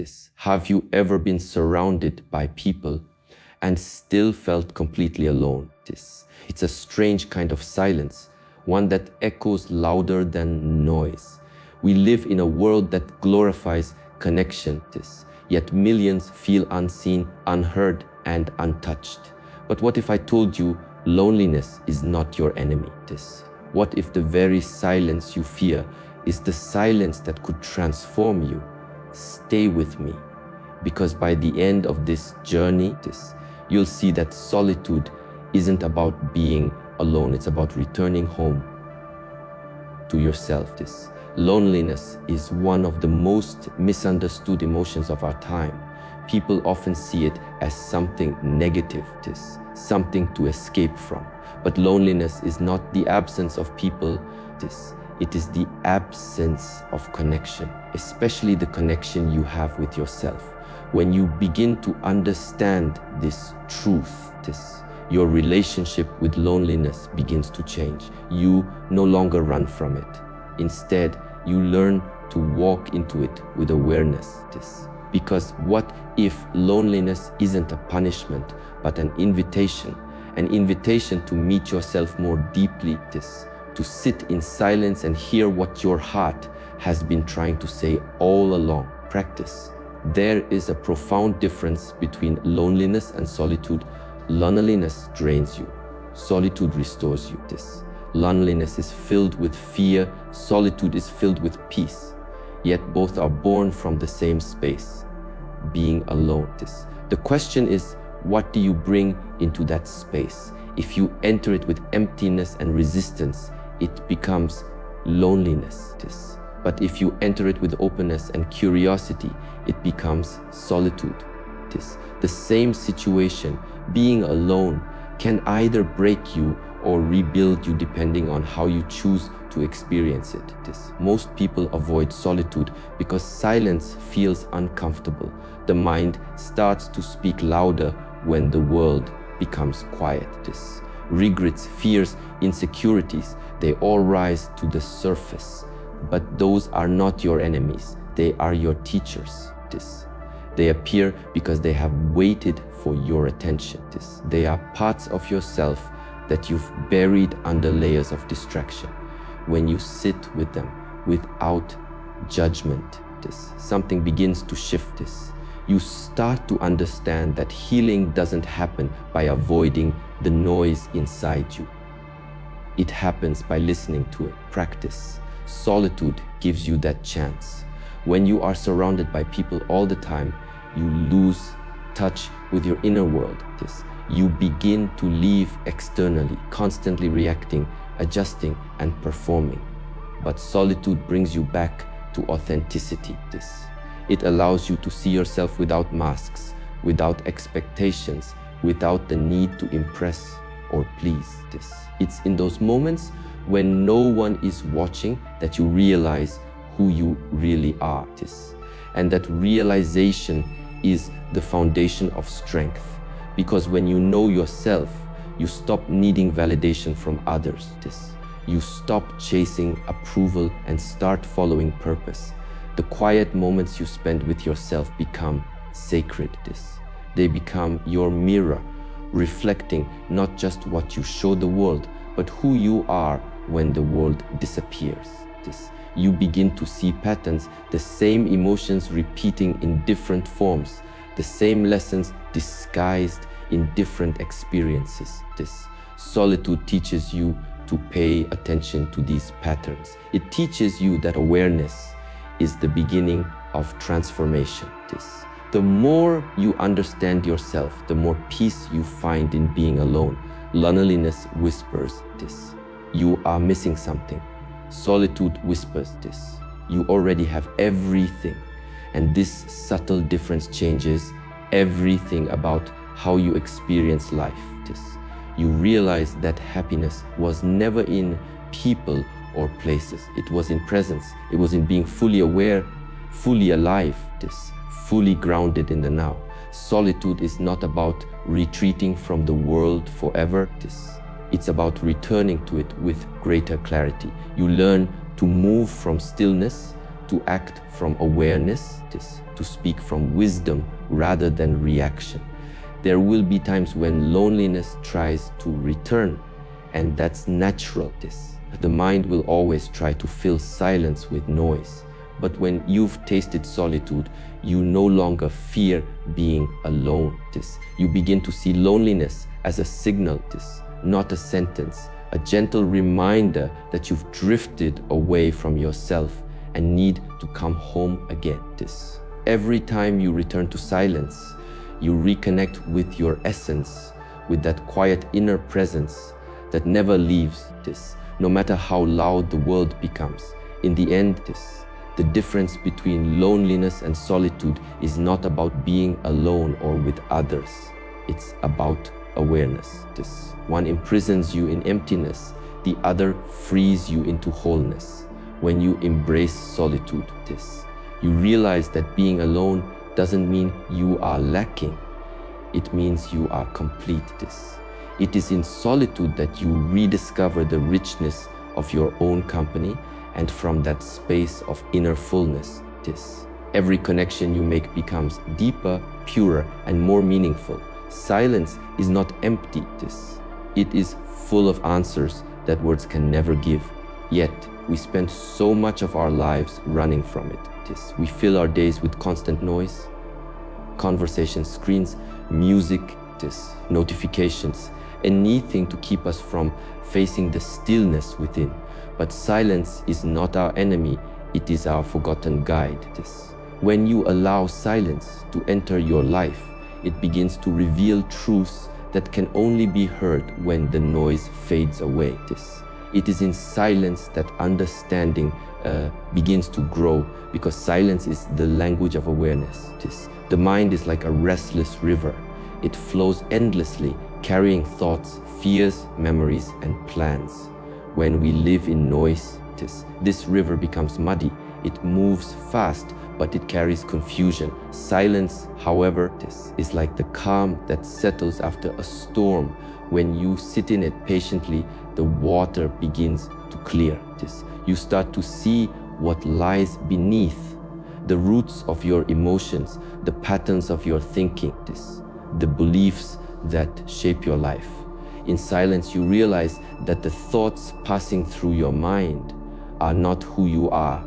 This. Have you ever been surrounded by people and still felt completely alone? This. It's a strange kind of silence, one that echoes louder than noise. We live in a world that glorifies connection, yet millions feel unseen, unheard, and untouched. But what if I told you loneliness is not your enemy? What if the very silence you fear is the silence that could transform you? Stay with me, because by the end of this journey, you'll see that solitude isn't about being alone, it's about returning home to yourself. Loneliness is one of the most misunderstood emotions of our time. People often see it as something negative, something to escape from. But loneliness is not the absence of people, it is the absence of connection, especially the connection you have with yourself. When you begin to understand this truth, your relationship with loneliness begins to change. You no longer run from it. Instead, you learn to walk into it with awareness. Because what if loneliness isn't a punishment, but an invitation to meet yourself more deeply, to sit in silence and hear what your heart has been trying to say all along. Practice. There is a profound difference between loneliness and solitude. Loneliness drains you. Solitude restores you. Loneliness is filled with fear. Solitude is filled with peace. Yet both are born from the same space, being alone. The question is, what do you bring into that space? If you enter it with emptiness and resistance, it becomes loneliness. But if you enter it with openness and curiosity, it becomes solitude. The same situation, being alone, can either break you or rebuild you depending on how you choose to experience it. Most people avoid solitude because silence feels uncomfortable. The mind starts to speak louder when the world becomes quiet. Regrets, fears, insecurities, they all rise to the surface. But those are not your enemies, they are your teachers. They appear because they have waited for your attention. They are parts of yourself that you've buried under layers of distraction. When you sit with them without judgment, something begins to shift. You start to understand that healing doesn't happen by avoiding the noise inside you. It happens by listening to it. Practice. Solitude gives you that chance. When you are surrounded by people all the time, you lose touch with your inner world. You begin to live externally, constantly reacting, adjusting, and performing. But solitude brings you back to authenticity. It allows you to see yourself without masks, without expectations, without the need to impress or please. It's in those moments when no one is watching that you realize who you really are. And that realization is the foundation of strength. Because when you know yourself, you stop needing validation from others. You stop chasing approval and start following purpose. The quiet moments you spend with yourself become sacred. They become your mirror, reflecting not just what you show the world, but who you are when the world disappears. You begin to see patterns, the same emotions repeating in different forms, the same lessons disguised in different experiences. Solitude teaches you to pay attention to these patterns. It teaches you that awareness is the beginning of transformation. The more you understand yourself, the more peace you find in being alone. Loneliness whispers this: you are missing something. Solitude whispers this: you already have everything. And this subtle difference changes everything about how you experience life. You realize that happiness was never in people or places. It was in presence. It was in being fully aware, fully alive, fully grounded in the now. Solitude is not about retreating from the world forever. It's about returning to it with greater clarity. You learn to move from stillness to act from awareness, to speak from wisdom rather than reaction. There will be times when loneliness tries to return, and that's natural. The mind will always try to fill silence with noise. But when you've tasted solitude, you no longer fear being alone. You begin to see loneliness as a signal, not a sentence, a gentle reminder that you've drifted away from yourself and need to come home again. Every time you return to silence, you reconnect with your essence, with that quiet inner presence that never leaves. No matter how loud the world becomes, in the end, the difference between loneliness and solitude is not about being alone or with others. It's about awareness. One imprisons you in emptiness, the other frees you into wholeness. When you embrace solitude, you realize that being alone doesn't mean you are lacking. It means you are complete. It is in solitude that you rediscover the richness of your own company, and from that space of inner fullness, every connection you make becomes deeper, purer, and more meaningful. Silence is not empty. It is full of answers that words can never give. Yet, we spend so much of our lives running from it. We fill our days with constant noise, conversation screens, music, notifications, anything to keep us from facing the stillness within. But silence is not our enemy, it is our forgotten guide. When you allow silence to enter your life, it begins to reveal truths that can only be heard when the noise fades away. It is in silence that understanding begins to grow, because silence is the language of awareness. The mind is like a restless river. It flows endlessly, carrying thoughts, fears, memories, and plans. When we live in noise, this river becomes muddy. It moves fast, but it carries confusion. Silence, however, is like the calm that settles after a storm. When you sit in it patiently, the water begins to clear. You start to see what lies beneath, the roots of your emotions, the patterns of your thinking, the beliefs that shape your life. In silence, you realize that the thoughts passing through your mind are not who you are.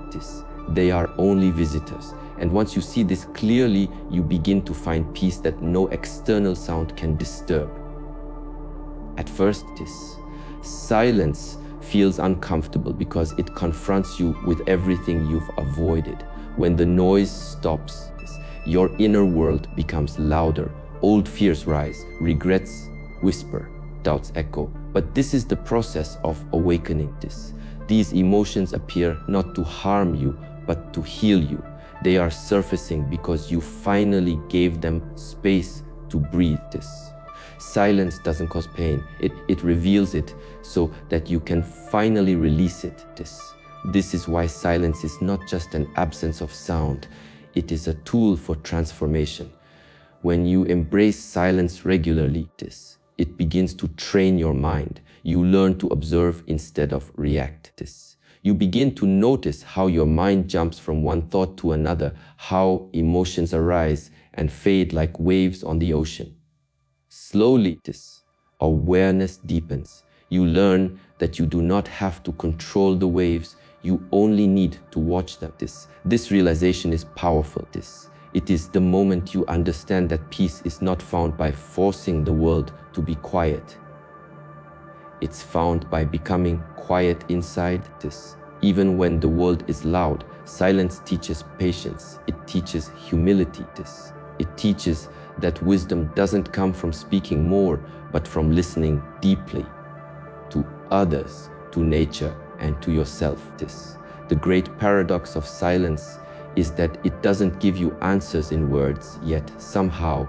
They are only visitors. And once you see this clearly, you begin to find peace that no external sound can disturb. At first, silence feels uncomfortable because it confronts you with everything you've avoided. When the noise stops, your inner world becomes louder. Old fears rise, regrets whisper, doubts echo. But this is the process of awakening. These emotions appear not to harm you, but to heal you. They are surfacing because you finally gave them space to breathe. Silence doesn't cause pain. It reveals it so that you can finally release it. This is why silence is not just an absence of sound. It is a tool for transformation. When you embrace silence regularly, it begins to train your mind. You learn to observe instead of react. You begin to notice how your mind jumps from one thought to another, how emotions arise and fade like waves on the ocean. Slowly, awareness deepens. You learn that you do not have to control the waves, you only need to watch them. This realization is powerful. It is the moment you understand that peace is not found by forcing the world to be quiet. It's found by becoming quiet inside. Even when the world is loud, silence teaches patience. It teaches humility. It teaches that wisdom doesn't come from speaking more, but from listening deeply to others, to nature, and to yourself. The great paradox of silence is that it doesn't give you answers in words, yet somehow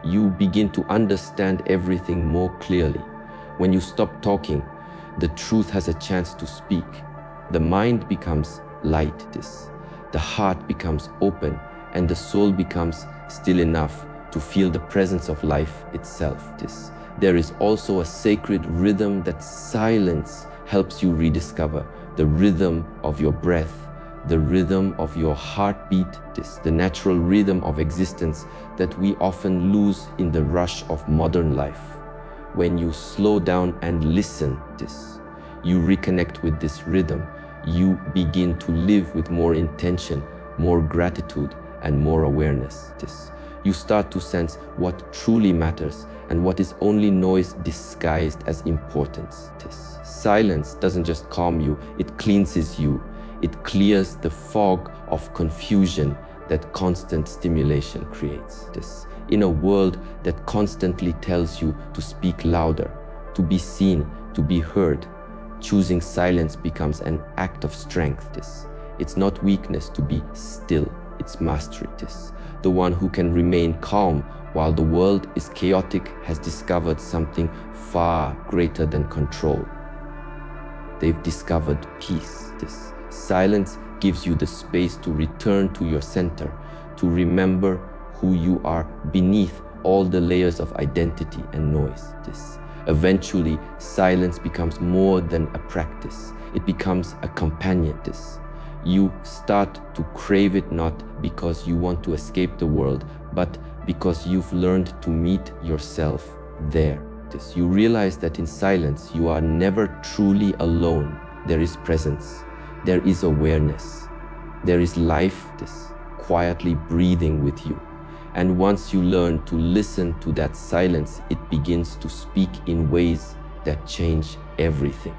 you begin to understand everything more clearly. When you stop talking, the truth has a chance to speak. The mind becomes light, the heart becomes open, and the soul becomes still enough to feel the presence of life itself. There is also a sacred rhythm that silence helps you rediscover, the rhythm of your breath, the rhythm of your heartbeat, the natural rhythm of existence that we often lose in the rush of modern life. When you slow down and listen, you reconnect with this rhythm. You begin to live with more intention, more gratitude, and more awareness. You start to sense what truly matters and what is only noise disguised as importance. Silence doesn't just calm you, it cleanses you. It clears the fog of confusion that constant stimulation creates. In a world that constantly tells you to speak louder, to be seen, to be heard, choosing silence becomes an act of strength. It's not weakness to be still, it's mastery. The one who can remain calm while the world is chaotic has discovered something far greater than control. They've discovered peace. Silence gives you the space to return to your center, to remember who you are beneath all the layers of identity and noise. Eventually, silence becomes more than a practice. It becomes a companion. You start to crave it not because you want to escape the world, but because you've learned to meet yourself there. You realize that in silence, you are never truly alone. There is presence. There is awareness. There is life, quietly breathing with you. And once you learn to listen to that silence, it begins to speak in ways that change everything.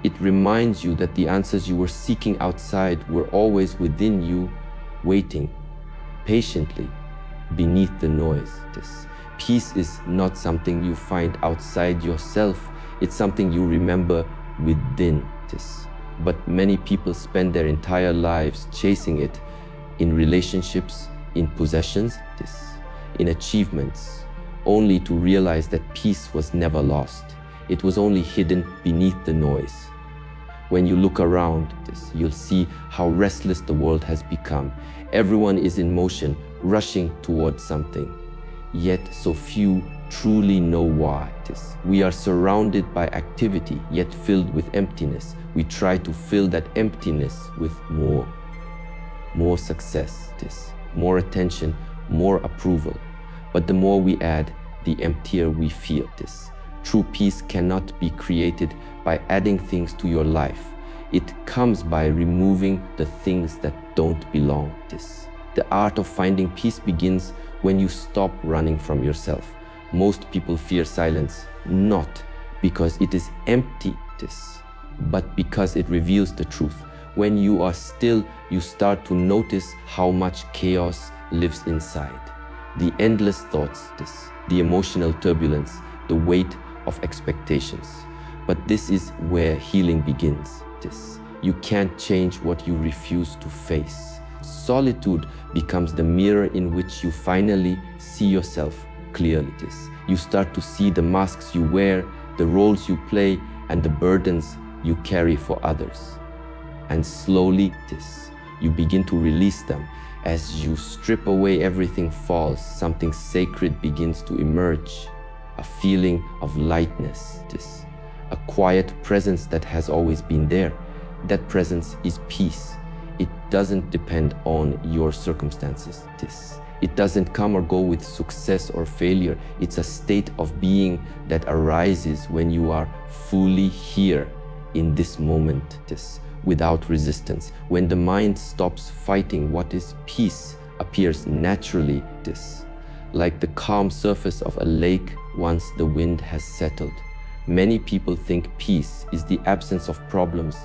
It reminds you that the answers you were seeking outside were always within you, waiting patiently beneath the noise. Peace is not something you find outside yourself, it's something you remember within. But many people spend their entire lives chasing it in relationships, in possessions, in achievements, only to realize that peace was never lost. It was only hidden beneath the noise. When you look around, you'll see how restless the world has become. Everyone is in motion, rushing towards something. Yet so few truly know why. We are surrounded by activity, yet filled with emptiness. We try to fill that emptiness with more success, more attention, more approval. But the more we add, the emptier we feel. True peace cannot be created by adding things to your life. It comes by removing the things that don't belong. The art of finding peace begins when you stop running from yourself. Most people fear silence, not because it is empty, but because it reveals the truth. When you are still, you start to notice how much chaos lives inside. The endless thoughts, the emotional turbulence, the weight of expectations. But this is where healing begins. You can't change what you refuse to face. Solitude becomes the mirror in which you finally see yourself clearly. You start to see the masks you wear, the roles you play, and the burdens you carry for others. And slowly, you begin to release them. As you strip away, everything falls. Something sacred begins to emerge. A feeling of lightness, a quiet presence that has always been there. That presence is peace. It doesn't depend on your circumstances. It doesn't come or go with success or failure. It's a state of being that arises when you are fully here in this moment, without resistance. When the mind stops fighting, what is peace appears naturally, like the calm surface of a lake once the wind has settled. Many people think peace is the absence of problems,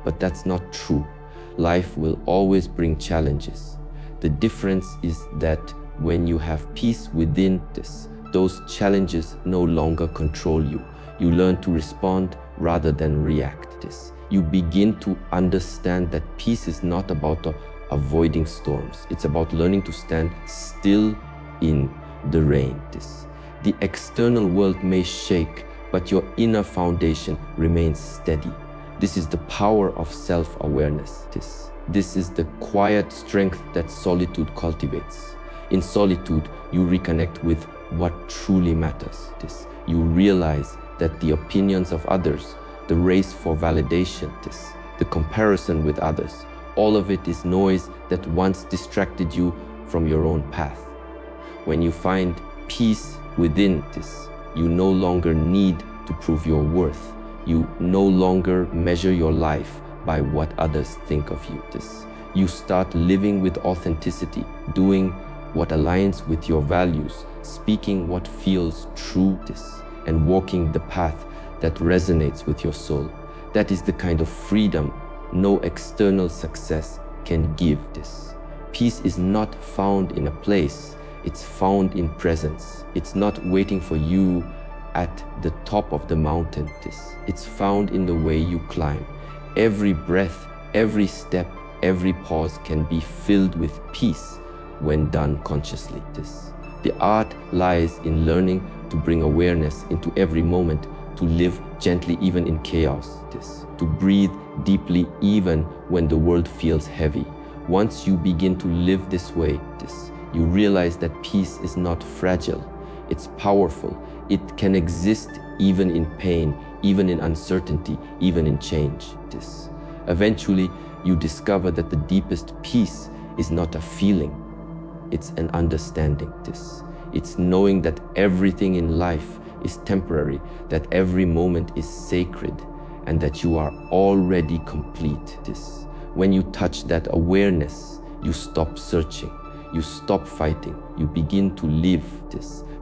but that's not true. Life will always bring challenges. The difference is that when you have peace within those challenges no longer control you. You learn to respond rather than react. You begin to understand that peace is not about avoiding storms. It's about learning to stand still in the rain. The external world may shake, but your inner foundation remains steady. This is the power of self-awareness. This is the quiet strength that solitude cultivates. In solitude, you reconnect with what truly matters. You realize that the opinions of others, the race for validation, the comparison with others, All of it is noise that once distracted you from your own path. When you find peace within this, you no longer need to prove your worth. You no longer measure your life by what others think of you. You start living with authenticity, doing what aligns with your values, speaking what feels true, and walking the path that resonates with your soul. That is the kind of freedom no external success can give. Peace is not found in a place, it's found in presence. It's not waiting for you at the top of the mountain. It's found in the way you climb. Every breath, every step, every pause can be filled with peace when done consciously. The art lies in learning to bring awareness into every moment, to live gently even in chaos, to breathe deeply even when the world feels heavy. Once you begin to live this way, you realize that peace is not fragile, it's powerful. It can exist even in pain, even in uncertainty, even in change. Eventually, you discover that the deepest peace is not a feeling, it's an understanding. It's knowing that everything in life is temporary, that every moment is sacred, and that you are already complete. When you touch that awareness, you stop searching, you stop fighting, you begin to live.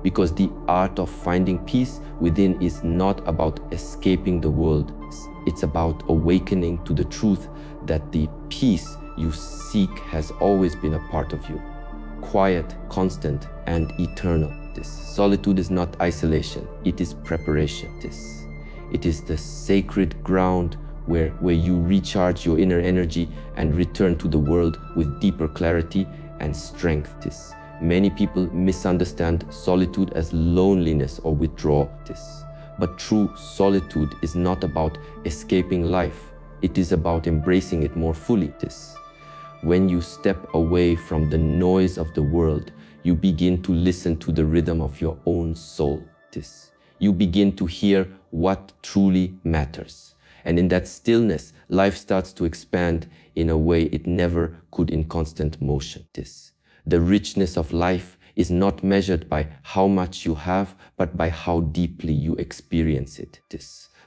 Because the art of finding peace within is not about escaping the world. It's about awakening to the truth that the peace you seek has always been a part of you. Quiet, constant, and eternal. Solitude is not isolation, it is preparation. It is the sacred ground where you recharge your inner energy and return to the world with deeper clarity and strength. Many people misunderstand solitude as loneliness or withdrawal. But true solitude is not about escaping life. It is about embracing it more fully. When you step away from the noise of the world, you begin to listen to the rhythm of your own soul. You begin to hear what truly matters. And in that stillness, life starts to expand in a way it never could in constant motion. The richness of life is not measured by how much you have, but by how deeply you experience it.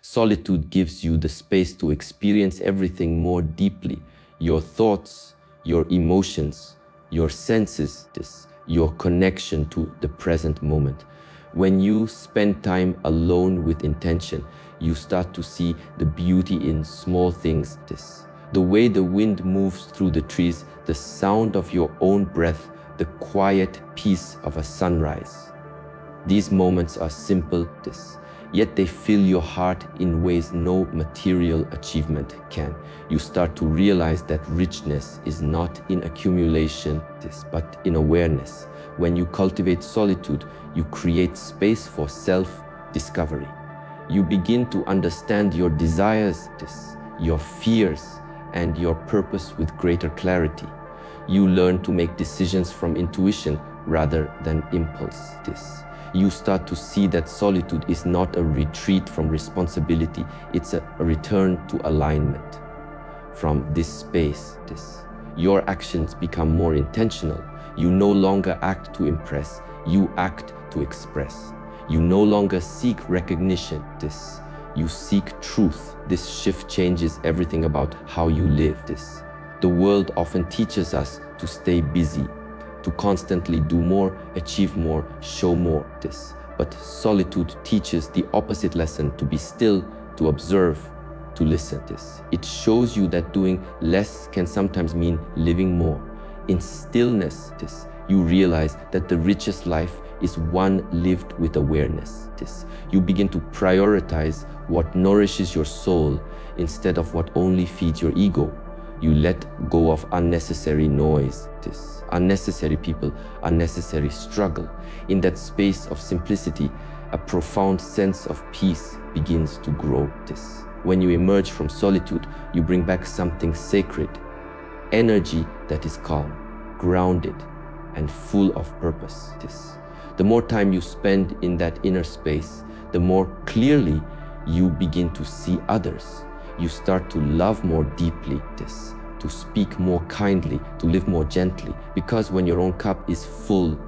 Solitude gives you the space to experience everything more deeply. Your thoughts, your emotions, your senses, your connection to the present moment. When you spend time alone with intention, you start to see the beauty in small things. The way the wind moves through the trees, the sound of your own breath, the quiet peace of a sunrise. These moments are simple, yet they fill your heart in ways no material achievement can. You start to realize that richness is not in accumulation, but in awareness. When you cultivate solitude, you create space for self-discovery. You begin to understand your desires, your fears, and your purpose with greater clarity. You learn to make decisions from intuition rather than impulse. You start to see that solitude is not a retreat from responsibility, it's a return to alignment. From this space, your actions become more intentional. You no longer act to impress, you act to express. You no longer seek recognition, you seek truth. This shift changes everything about how you live. The world often teaches us to stay busy, to constantly do more, achieve more, show more. But solitude teaches the opposite lesson: to be still, to observe, to listen. It shows you that doing less can sometimes mean living more. In stillness, you realize that the richest life is one lived with awareness. You begin to prioritize what nourishes your soul instead of what only feeds your ego. You let go of unnecessary noise, unnecessary people, unnecessary struggle. In that space of simplicity, a profound sense of peace begins to grow. When you emerge from solitude, you bring back something sacred, energy that is calm, grounded, and full of purpose. The more time you spend in that inner space, the more clearly you begin to see others. You start to love more deeply, to speak more kindly, to live more gently. Because when your own cup is full,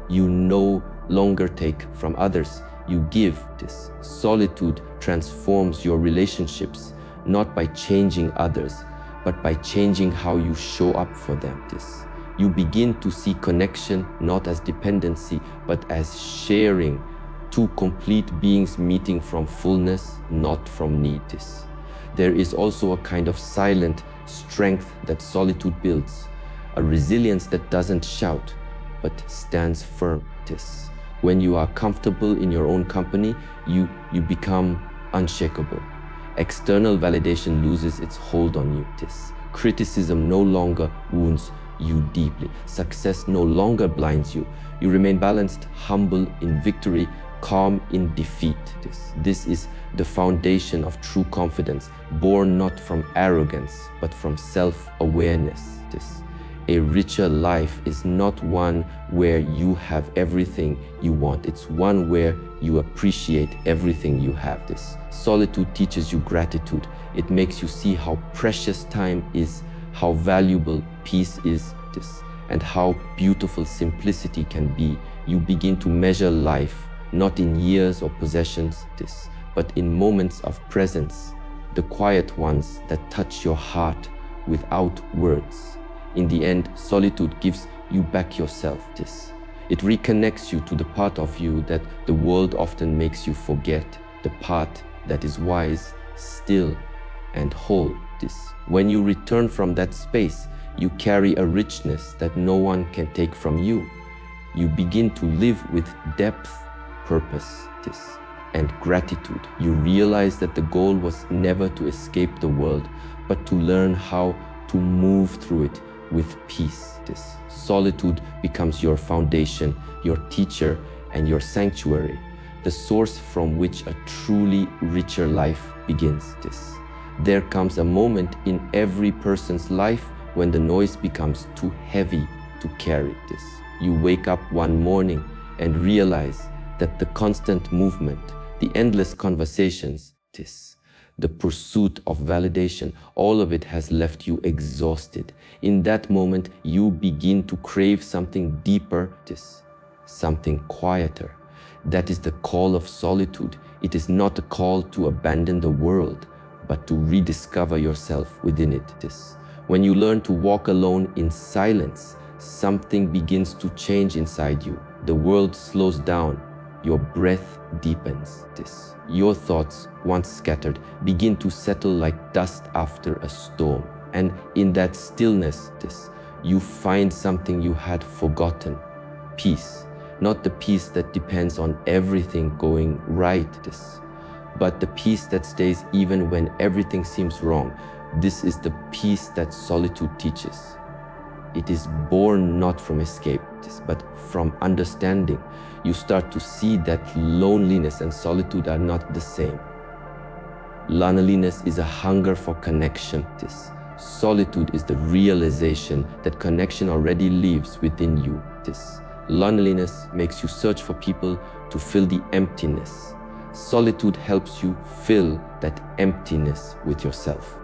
you no longer take from others, you give. This solitude transforms your relationships, not by changing others, but by changing how you show up for them. This you begin to see connection not as dependency, but as sharing, two complete beings meeting from fullness, not from need. This there is also a kind of silent strength that solitude builds, a resilience that doesn't shout, but stands firm. This when you are comfortable in your own company, you become unshakable. External validation loses its hold on you. This criticism no longer wounds you deeply. Success no longer blinds you. You remain balanced, humble in victory, calm in defeat. This is the foundation of true confidence, born not from arrogance, but from self-awareness. A richer life is not one where you have everything you want. It's one where you appreciate everything you have. This solitude teaches you gratitude. It makes you see how precious time is, how valuable peace is, and how beautiful simplicity can be. You begin to measure life not in years or possessions, but in moments of presence, the quiet ones that touch your heart without words. In the end, solitude gives you back yourself. It reconnects you to the part of you that the world often makes you forget, the part that is wise, still, and whole. When you return from that space, you carry a richness that no one can take from you. You begin to live with depth, purpose, and gratitude. You realize that the goal was never to escape the world, but to learn how to move through it with peace. Solitude becomes your foundation, your teacher, and your sanctuary, the source from which a truly richer life begins. There comes a moment in every person's life when the noise becomes too heavy to carry. You wake up one morning and realize that the constant movement, the endless conversations, the pursuit of validation, all of it has left you exhausted. In that moment, you begin to crave something deeper, something quieter. That is the call of solitude. It is not a call to abandon the world, but to rediscover yourself within it. When you learn to walk alone in silence, something begins to change inside you. The world slows down. Your breath deepens. Your thoughts, once scattered, begin to settle like dust after a storm. And in that stillness, you find something you had forgotten. Peace. Not the peace that depends on everything going right, but the peace that stays even when everything seems wrong. This is the peace that solitude teaches. It is born not from escape, but from understanding. You start to see that loneliness and solitude are not the same. Loneliness is a hunger for connection. Solitude is the realization that connection already lives within you. Loneliness makes you search for people to fill the emptiness. Solitude helps you fill that emptiness with yourself.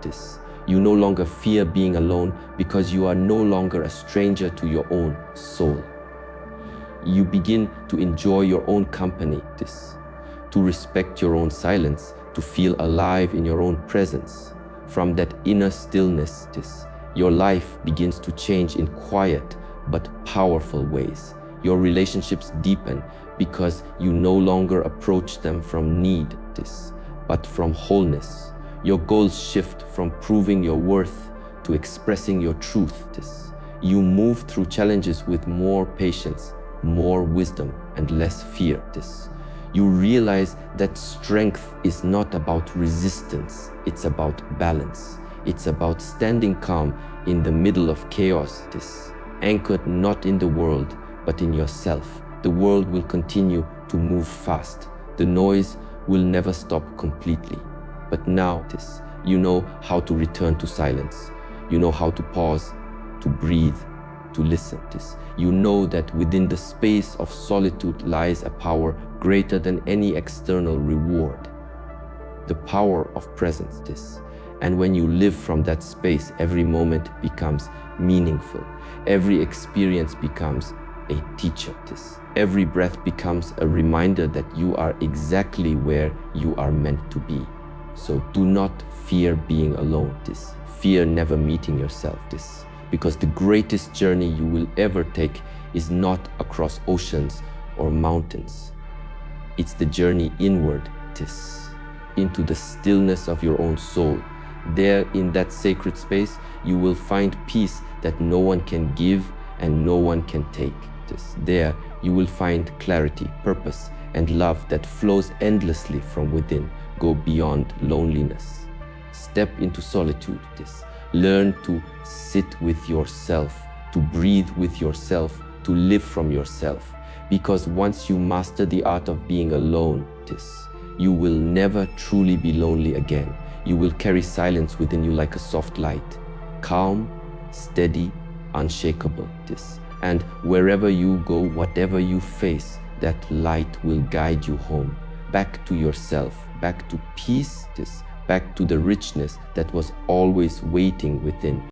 You no longer fear being alone because you are no longer a stranger to your own soul. You begin to enjoy your own company, to respect your own silence, to feel alive in your own presence. From that inner stillness, your life begins to change in quiet but powerful ways. Your relationships deepen because you no longer approach them from need, but from wholeness. Your goals shift from proving your worth to expressing your truth. You move through challenges with more patience, more wisdom, and less fear. You realize that strength is not about resistance, it's about balance. It's about standing calm in the middle of chaos, anchored not in the world, but in yourself. The world will continue to move fast. The noise will never stop completely. But now, you know how to return to silence. You know how to pause, to breathe, to listen. You know that within the space of solitude lies a power greater than any external reward. The power of presence. And when you live from that space, every moment becomes meaningful. Every experience becomes a teacher. Every breath becomes a reminder that you are exactly where you are meant to be. So do not fear being alone. Fear never meeting yourself. Because the greatest journey you will ever take is not across oceans or mountains. It's the journey inward, into the stillness of your own soul. There, in that sacred space, you will find peace that no one can give and no one can take. There, you will find clarity, purpose, and love that flows endlessly from within. Go beyond loneliness. Step into solitude. Learn to sit with yourself, to breathe with yourself, to live from yourself. Because once you master the art of being alone, you will never truly be lonely again. You will carry silence within you like a soft light, calm, steady, unshakable. And wherever you go, whatever you face, that light will guide you home, back to yourself, back to peace, back to the richness that was always waiting within.